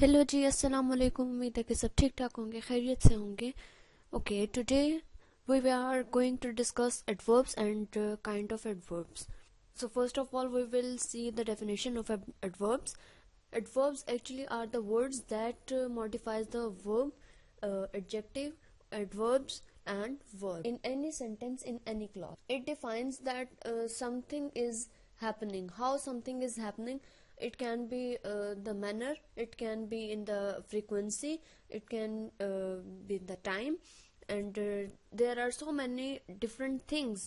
Hello जी, अस्सलाम वालेकुम। उम्मीद है कि सब ठीक ठाक होंगे, खैरियत से होंगे। Okay, today we are going to discuss adverbs and kind of adverbs. So first of all, we will see the definition of adverbs. Adverbs actually are the words that modifies the verb, adjective, adverbs and verb in any sentence, in any clause. It defines that something is happening, how something is happening. It can be the manner, it can be in the frequency, it can be the time, and there are so many different things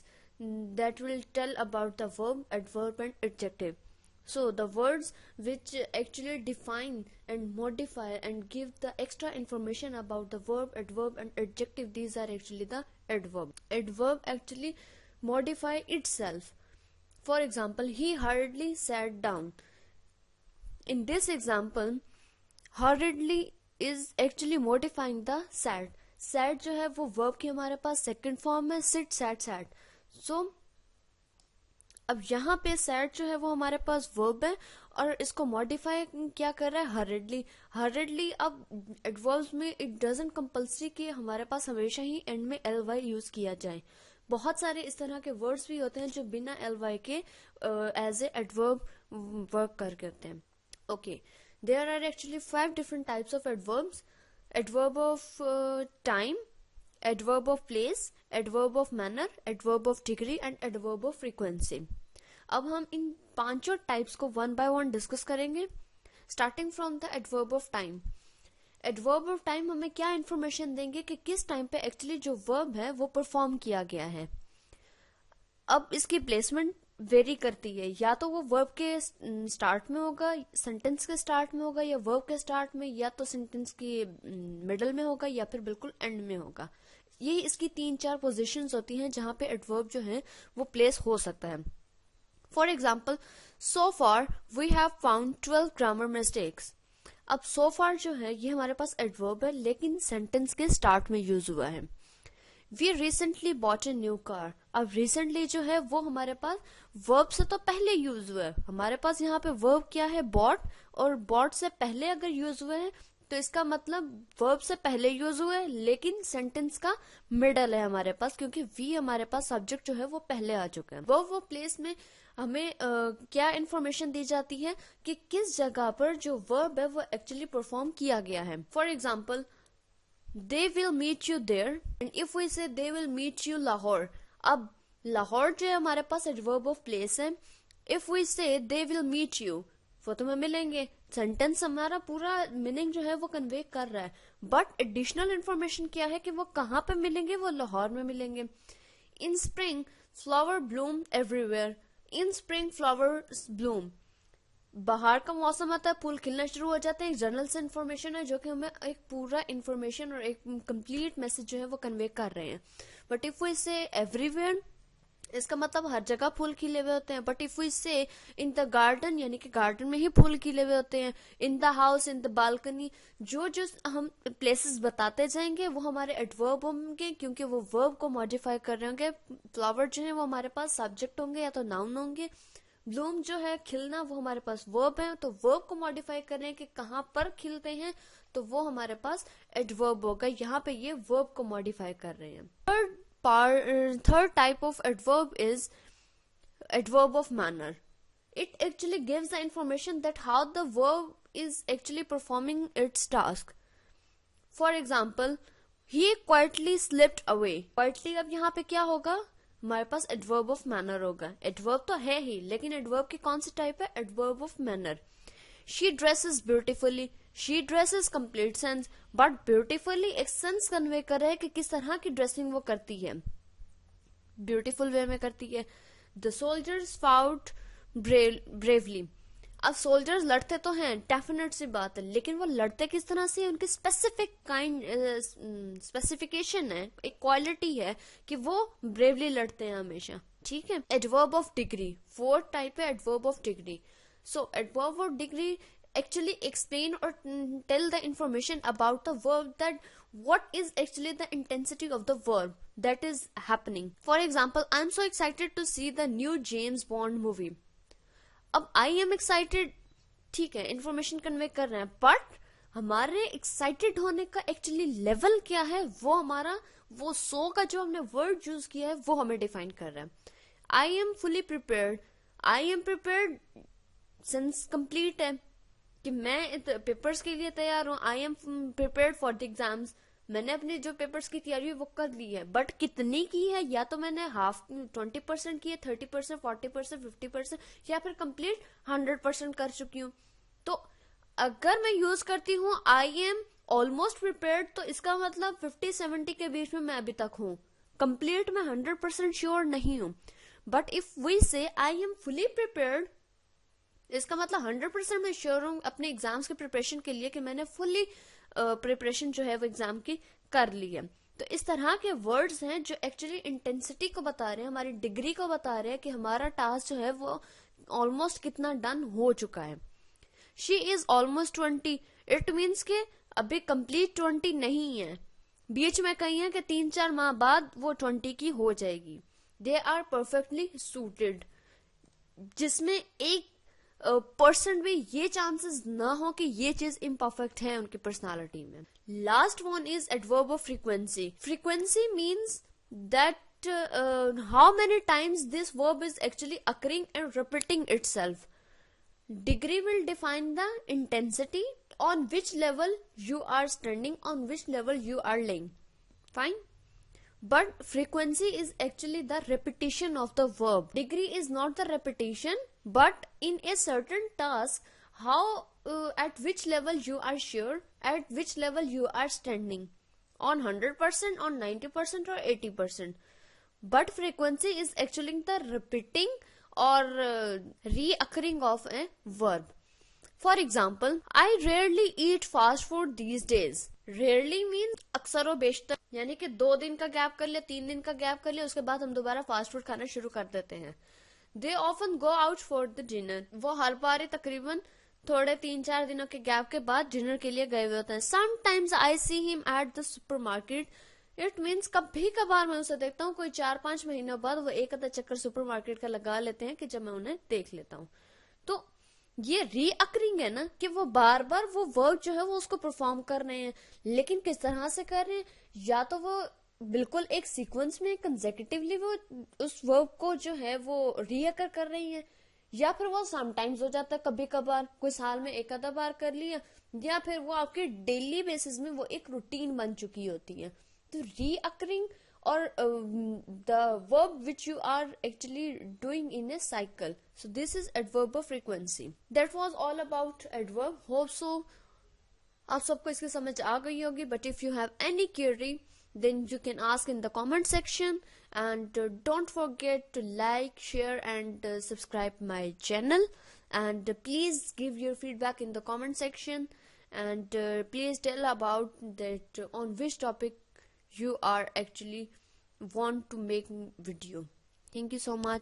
that will tell about the verb, adverb and adjective. So the words which actually define and modify and give the extra information about the verb, adverb and adjective, these are actually the adverb. Adverb actually modify itself. For example, he hurriedly sat down. In this example, hurriedly is actually modifying the sat. Sat जो है वो verb की हमारे पास second form है, sit, sat, sat. So अब यहाँ पे sat जो है वो हमारे पास verb है और इसको modify क्या कर रहा है, hurriedly. Hurriedly अब adverbs में it doesn't compulsory कि हमारे पास हमेशा ही end में ly यूज किया जाए. बहुत सारे इस तरह के वर्ड्स भी होते हैं जो बिना ly के एज ए एडवर्ब वर्क करके होते हैं. Okay, there are actually 5 different types of adverbs. Adverb of time, adverb of place, adverb of manner, adverb of degree and adverb of frequency. अब हम इन पांचों टाइप्स को वन बाय वन डिस्कस करेंगे, starting from the adverb of time. Adverb of time हमें क्या information देंगे कि किस टाइम पे एक्चुअली जो वर्ब है वो परफॉर्म किया गया है. अब इसकी प्लेसमेंट वेरी करती है, या तो वो वर्ब के स्टार्ट में होगा, सेंटेंस के स्टार्ट में होगा, या वर्ब के स्टार्ट में, या तो सेंटेंस के मिडल में होगा, या फिर बिल्कुल एंड में होगा. ये इसकी 3-4 पोजीशंस होती हैं जहां पे एडवर्ब जो है वो प्लेस हो सकता है. For example, so far we have found 12 grammar mistakes. अब सो फार जो है ये हमारे पास एडवर्ब है लेकिन सेंटेंस के स्टार्ट में यूज हुआ है. We recently bought a new car. अब रिसेंटली जो है वो हमारे पास वर्ब से तो पहले यूज हुआ है. हमारे पास यहाँ पे वर्ब क्या है, बॉट, और बॉट से पहले अगर यूज हुए हैं तो इसका मतलब वर्ब से पहले यूज हुआ है लेकिन सेंटेंस का मिडल है हमारे पास, क्योंकि वी हमारे पास सब्जेक्ट जो है वो पहले आ चुका है. वो प्लेस में हमें क्या इन्फॉर्मेशन दी जाती है कि किस जगह पर जो वर्ब है वो एक्चुअली परफॉर्म किया गया है. For example, they will meet you there, and if we say they will meet you Lahore. अब लाहौर जो है हमारे पास एडवर्ब ऑफ प्लेस है. if we say they will meet you, वो तुम्हें मिलेंगे. सेंटेंस हमारा पूरा मीनिंग जो है वो कन्वे कर रहा है, बट एडिशनल इन्फॉर्मेशन क्या है कि वो कहाँ पे मिलेंगे, वो लाहौर में मिलेंगे. इन स्प्रिंग फ्लावर ब्लूम एवरीवेयर. इन स्प्रिंग फ्लावर्स ब्लूम. बाहर का मौसम आता है, फूल खिलना शुरू हो जाते हैं. एक जर्नल से इन्फॉर्मेशन है जो कि हमें एक पूरा इन्फॉर्मेशन और एक कंप्लीट मैसेज जो है वो कन्वे कर रहे हैं. बट इफ वी से एवरीवेयर, इसका मतलब हर जगह फूल खिले हुए होते हैं. बट इफ वी से इन द गार्डन, यानी कि गार्डन में ही फूल खिले हुए होते हैं. In the house, in the balcony, जो जो हम प्लेसेस बताते जाएंगे वो हमारे एडवर्ब होंगे, क्योंकि वो वर्ब को मॉडिफाई कर रहे होंगे. फ्लावर जो है वो हमारे पास सब्जेक्ट होंगे या तो नाउन होंगे. ब्लूम जो है खिलना, वो हमारे पास वर्ब है, तो वर्ब को मॉडिफाई कर रहे हैं कि कहाँ पर खिलते हैं, तो वो हमारे पास एडवर्ब होगा. यहाँ पे ये वर्ब को मॉडिफाई कर रहे हैं. Third type of adverb is adverb of manner. It actually gives the information that how the verb is actually performing it's task. For example, he quietly slipped away. Quietly अब यहाँ पे क्या होगा, हमारे पास एडवर्ब ऑफ मैनर होगा. Adverb तो है ही, लेकिन एडवर्ब की कौन सी टाइप है, adverb of manner. She dresses beautifully. She dresses complete sense, but beautifully एक सेंस कन्वे कर रहा है कि किस तरह की ड्रेसिंग वो करती है, ब्यूटिफुल वे में करती है. The soldiers fought bravely. अब सोल्जर्स लड़ते तो हैं, डेफिनेट सी बात है, लेकिन वो लड़ते किस तरह से, उनकी स्पेसिफिक स्पेसिफिकेशन है, एक क्वालिटी है कि वो ब्रेवली लड़ते हैं हमेशा. ठीक है. एडवर्ब ऑफ डिग्री, 4 टाइप है adverb of degree. So adverb of degree actually explain or tell the information about the verb, that what is actually the intensity of the verb that is happening. For example, I am so excited to see the new James Bond movie. अब I am excited, ठीक है, information convey कर रहे हैं, but हमारे excited होने का actually level क्या है, वो हमारा वो सो का जो हमने वर्ड यूज किया है वो हमें डिफाइन कर रहा है. I am fully prepared, I am prepared sense complete है कि मैं पेपर्स के लिए तैयार हूँ. I am prepared for the exams, मैंने अपनी जो पेपर्स की तैयारी है वो कर ली है. बट कितनी की है, या तो मैंने 20% की है, 30%, 40%, 50%, या फिर कंप्लीट 100% कर चुकी हूँ. तो अगर मैं यूज करती हूँ आई एम ऑलमोस्ट प्रिपेयर्ड, तो इसका मतलब 50-70 के बीच में मैं अभी तक हूँ. कंप्लीट मैं 100% श्योर नहीं हूँ. बट इफ वी से आई एम फुली प्रिपेयर्ड, इसका मतलब 100% मैं श्योर हूँ अपने एग्जाम्स के प्रिपरेशन के लिए कि मैंने फुल्ली प्रिपरेशन जो है वो एग्जाम की कर ली है. तो इस तरह के वर्ड्स हैं जो एक्चुअली इंटेंसिटी को बता रहे हैं, हमारी डिग्री को बता रहे हैं कि हमारा टास्क जो है वो ऑलमोस्ट कितना डन हो चुका है. She is almost 20, it means के अभी कंप्लीट 20 नहीं है, बीच में कहीं है कि 3-4 माह बाद वो 20 की हो जाएगी. दे आर परफेक्टली सूटेड, जिसमें 1% भी ये चांसेस ना हो कि ये चीज इम्परफेक्ट है उनकी पर्सनालिटी में. Last one is adverb of frequency. Frequency means that how many times this verb is actually occurring and repeating itself. Degree will define the intensity, on which level you are standing, on which level you are laying. Fine. But frequency is actually the repetition of the verb. Degree is not the repetition, but in a certain task, how at which level you are sure, at which level you are standing, on 100%, on 90%, or 80%. But frequency is actually the repeating or reoccurring of a verb. For example, I rarely eat fast food these days. Rarely means अक्सर व बेशतर, यानी कि 2 दिन का gap कर लिया, 3 दिन का गैप कर लिया, उसके बाद हम दोबारा फास्ट फूड खाना शुरू कर देते हैं. They often go out for the dinner. वो हर बार तकरीबन थोड़े 3-4 दिनों के गैप के बाद डिनर के लिए गए हुए होते हैं. Sometimes I see him at the supermarket. It means कभी कभार मैं उसे देखता हूँ, कोई 4-5 महीनों बाद वो एक आधा चक्कर सुपरमार्केट का लगा लेते हैं कि जब मैं उन्हें देख लेता हूँ. तो ये रीअकरिंग है ना, कि वो बार बार वो वर्क जो है वो उसको परफॉर्म कर रहे हैं. लेकिन किस तरह से कर रहे हैं, या तो वो बिल्कुल एक सीक्वेंस में कंसेक्यूटिवली वो उस वर्क को जो है वो रीअकर कर रही है, या फिर वो समटाइम्स हो जाता है, कभी कभार कोई साल में एक आधा बार कर लिया, या फिर वो आपके डेली बेसिस में वो एक रूटीन बन चुकी होती है. तो reoccurring or the verb which you are actually doing in a cycle. So this is adverb of frequency. That was all about adverb. Hope so आप सबको इसकी समझ आ गई होगी. But if you have any query, then you can ask in the comment section, and don't forget to like, share, and subscribe my channel. And please give your feedback in the comment section, and please tell about that on which topic you are actually want to make video. Thank you so much.